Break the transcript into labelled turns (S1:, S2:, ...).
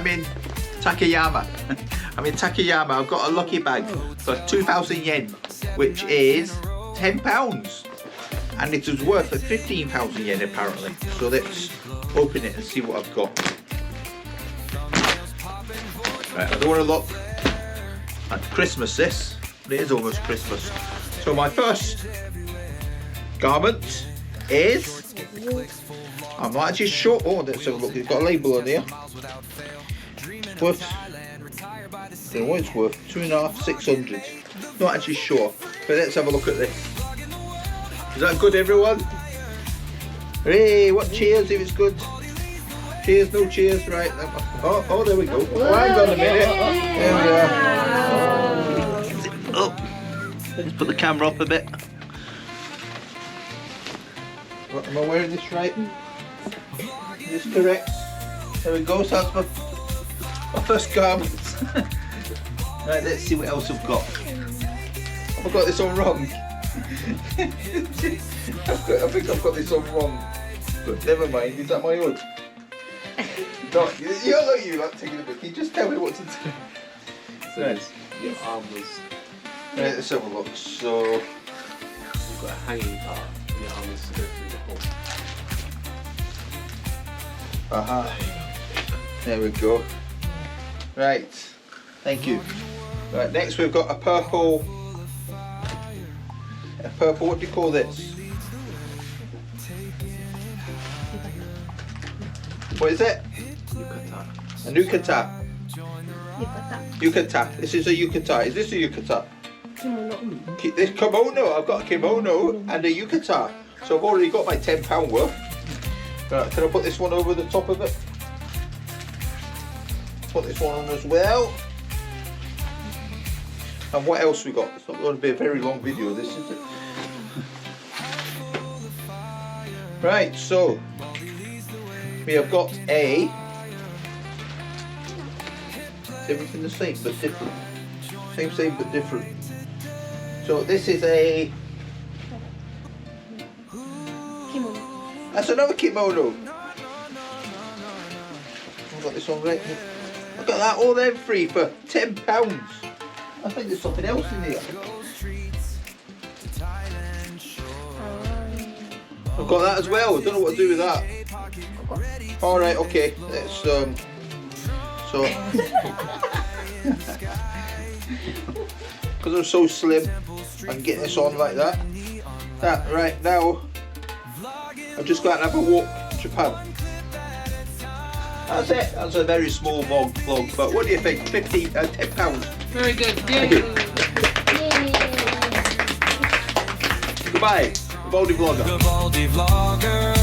S1: I'm in Takayama. I'm in Takayama. I've got a lucky bag for 2,000 yen, which is £10. And it is worth 15,000 yen apparently. So let's open it and see what I've got. Right, I don't want to look at Christmas this, but it is almost Christmas. So my first garment is, I'm not actually sure, oh let's have a look, it's got a label on here. It's worth, I don't know what it's worth, 2.5, 600. Not actually sure, but let's have a look at this. Is that good everyone? Hey, what cheers if it's good? Cheers, no cheers, right. Oh, there we go. Oh, hang on a minute. There we are. Oh, let's put the camera up a bit. What, am I wearing this right? Is this correct? There we go, so that's my first garment. Right, let's see what else I've got. Have I got this on wrong? I think I've got this on wrong. But never mind, is that my hood? No, you like taking a book. You just tell me what to do.
S2: So your arm was.
S1: Right, let's have a look. So
S2: You've got a hanging part. Your arm is to go through the hole.
S1: aha. There we go. Right. Thank you. Right, next we've got a purple. What do you call this? What is it? A yukata. Yukata. This is a yukata. Is this a yukata? This kimono. I've got a kimono and a yukata. So I've already got my £10 worth. Right, can I put this one over the top of it? Put this one on as well. And what else we got? It's not going to be a very long video, this is it. Right, so we have got a. Is everything the same but different? Same but different. So this is a.
S3: Kimono.
S1: That's another kimono. I've got this one right here. I've got that all them free for £10. I think there's something else in here. I've got that as well. I don't know what to do with that. Alright, okay. Let's so because I'm so slim, I can get this on like that. Right now I'm just going to have a walk to Japan. That's it. That's a very small vlog, but what do you think? £10.
S4: Very good.
S1: Thank you. Goodbye, the Baldy Vlogger.
S5: The Baldy Vlogger.